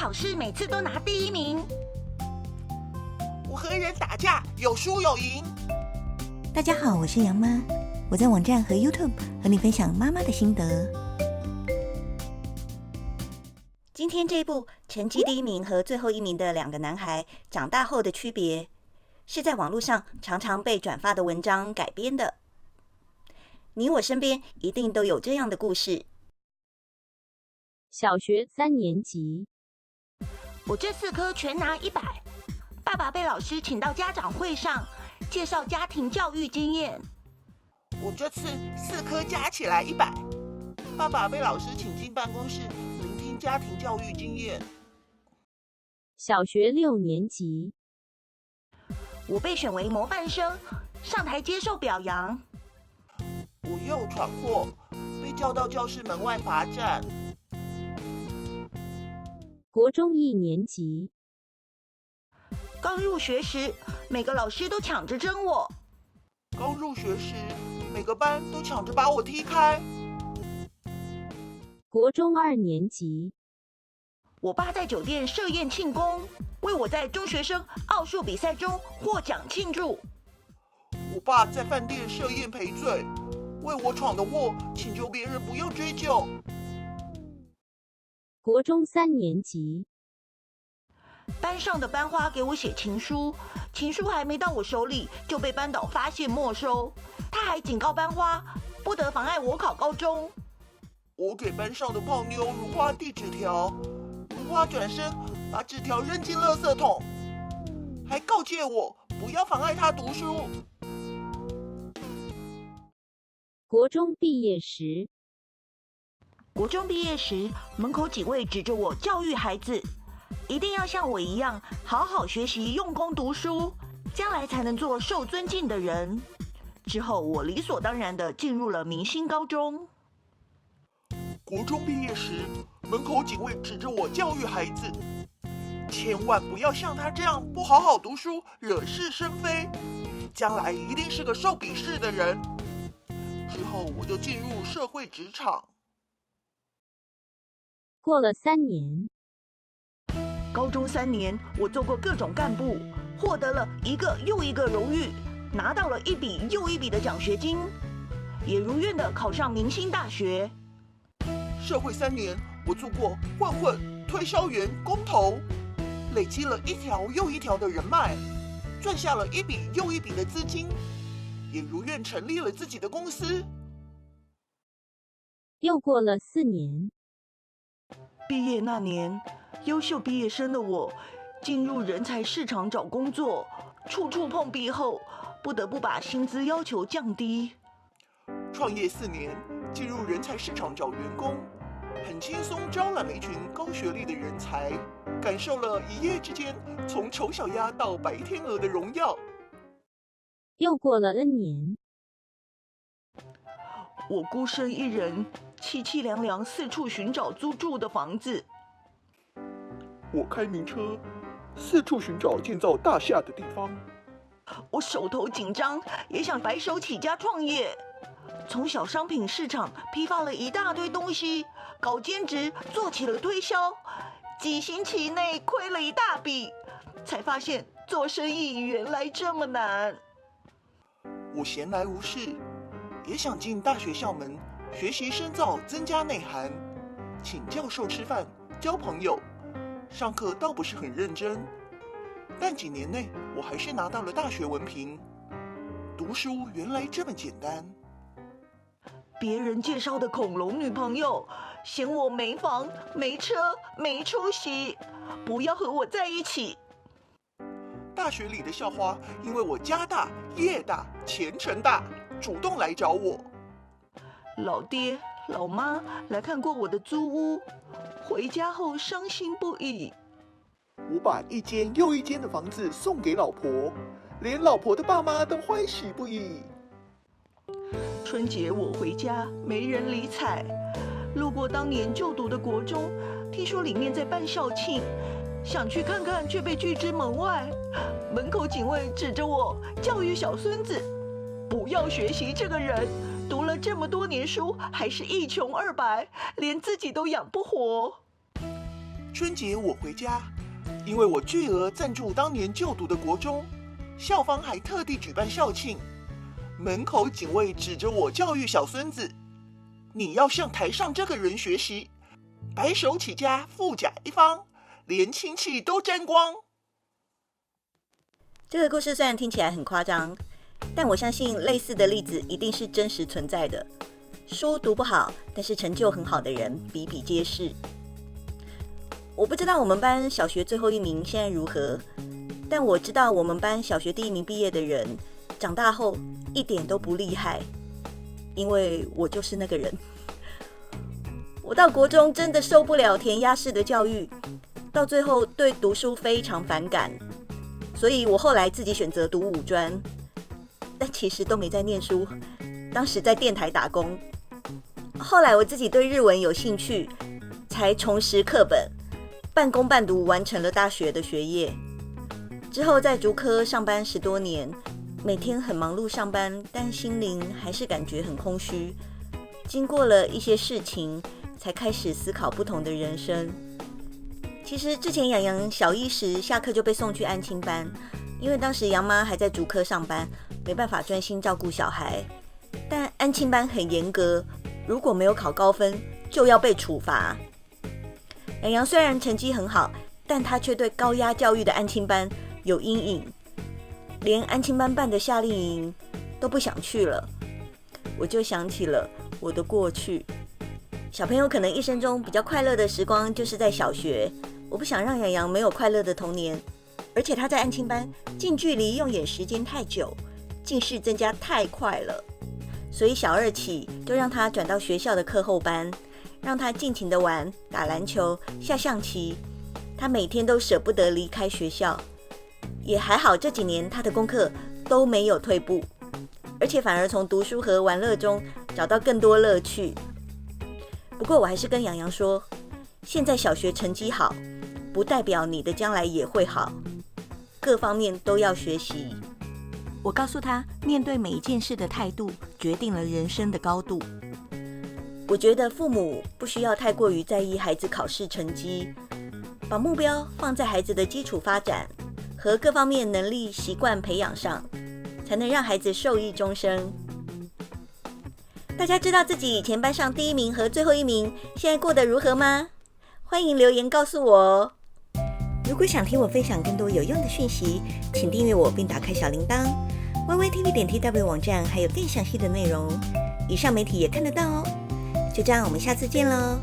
考试每次都拿第一名。我和人打架有输有赢。大家好，我是杨妈，我在网站和 YouTube 和你分享妈妈的心得。今天这部成绩第一名和最后一名的两个男孩长大后的区别，是在网络上常常被转发的文章改编的。你我身边一定都有这样的故事。小学3年级，我这4科全拿100，爸爸被老师请到家长会上介绍家庭教育经验。我这次4科加起来100，爸爸被老师请进办公室聆听家庭教育经验。小学6年级，我被选为模范生，上台接受表扬。我又闯祸，被叫到教室门外罚站。国中1年级，刚入学时，每个老师都抢着争我。刚入学时，每个班都抢着把我踢开。国中2年级，我爸在酒店设宴庆功，为我在中学生奥数比赛中获奖庆祝。我爸在饭店设宴赔罪，为我闯的祸请求别人不要追究。国中3年级，班上的班花给我写情书，情书还没到我手里就被班导发现没收，他还警告班花不得妨碍我考高中。我给班上的胖妞如花递纸条，如花转身把纸条扔进垃圾桶，还告诫我不要妨碍她读书。国中毕业时，国中毕业时，门口警卫指着我教育孩子，一定要像我一样好好学习，用功读书，将来才能做受尊敬的人。之后我理所当然地进入了明星高中。国中毕业时，门口警卫指着我教育孩子，千万不要像他这样不好好读书，惹是生非，将来一定是个受鄙视的人。之后我就进入社会职场。过了3年，高中3年，我做过各种干部，获得了一个又一个荣誉，拿到了一笔又一笔的奖学金，也如愿的考上明星大学。社会3年，我做过混混、推销员、工头，累积了一条又一条的人脉，赚下了一笔又一笔的资金，也如愿成立了自己的公司。又过了4年，毕业那年，优秀毕业生的我进入人才市场找工作，处处碰壁后，不得不把薪资要求降低。创业4年，进入人才市场找员工，很轻松招揽了一群高学历的人才，感受了一夜之间从丑小鸭到白天鹅的荣耀。又过了 N 年，我孤身一人，凄凄凉凉四处寻找租住的房子。我开名车，四处寻找建造大厦的地方。我手头紧张，也想白手起家创业。从小商品市场批发了一大堆东西，搞兼职做起了推销，几星期内亏了一大笔，才发现做生意原来这么难。我闲来无事，也想进大学校门学习深造，增加内涵，请教授吃饭，交朋友。上课倒不是很认真，但几年内我还是拿到了大学文凭。读书原来这么简单。别人介绍的恐龙女朋友嫌我没房、没车、没出息，不要和我在一起。大学里的校花因为我家大业大前程大，主动来找我。老爹老妈来看过我的租屋，回家后伤心不已。我把一间又一间的房子送给老婆，连老婆的爸妈都欢喜不已。春节我回家没人理睬，路过当年就读的国中，听说里面在办校庆，想去看看却被拒之门外。门口警卫指着我教育小孙子，不要学习这个人，读了这么多年书，还是一穷二白，连自己都养不活。春节我回家，因为我巨额赞助当年就读的国中，校方还特地举办校庆，门口警卫指着我教育小孙子：“你要向台上这个人学习，白手起家，富甲一方，连亲戚都沾光。”这个故事虽然听起来很夸张，但我相信类似的例子一定是真实存在的。书读不好，但是成就很好的人比比皆是。我不知道我们班小学最后一名现在如何，但我知道我们班小学第一名毕业的人，长大后一点都不厉害，因为我就是那个人。我到国中真的受不了填鸭式的教育，到最后对读书非常反感，所以我后来自己选择读五专，但其实都没在念书，当时在电台打工。后来我自己对日文有兴趣，才重拾课本，半工半读完成了大学的学业。之后在竹科上班10多年，每天很忙碌上班，但心灵还是感觉很空虚。经过了一些事情，才开始思考不同的人生。其实之前洋洋小一时下课就被送去安亲班，因为当时杨妈还在竹科上班，没办法专心照顾小孩。但安亲班很严格，如果没有考高分就要被处罚。洋洋虽然成绩很好，但他却对高压教育的安亲班有阴影，连安亲班办的夏令营都不想去了。我就想起了我的过去，小朋友可能一生中比较快乐的时光就是在小学，我不想让洋洋没有快乐的童年。而且他在安亲班近距离用眼时间太久，近视增加太快了，所以小2起就让他转到学校的课后班，让他尽情的玩，打篮球、下象棋。他每天都舍不得离开学校，也还好这几年他的功课都没有退步，而且反而从读书和玩乐中找到更多乐趣。不过我还是跟洋洋说，现在小学成绩好，不代表你的将来也会好，各方面都要学习。我告诉他，面对每一件事的态度，决定了人生的高度。我觉得父母不需要太过于在意孩子考试成绩，把目标放在孩子的基础发展和各方面能力习惯培养上，才能让孩子受益终生。大家知道自己以前班上第一名和最后一名现在过得如何吗？欢迎留言告诉我哦。如果想听我分享更多有用的讯息，请订阅我并打开小铃铛。YYTV.TW 网站还有更详细的内容，以上媒体也看得到哦。就这样，我们下次见喽。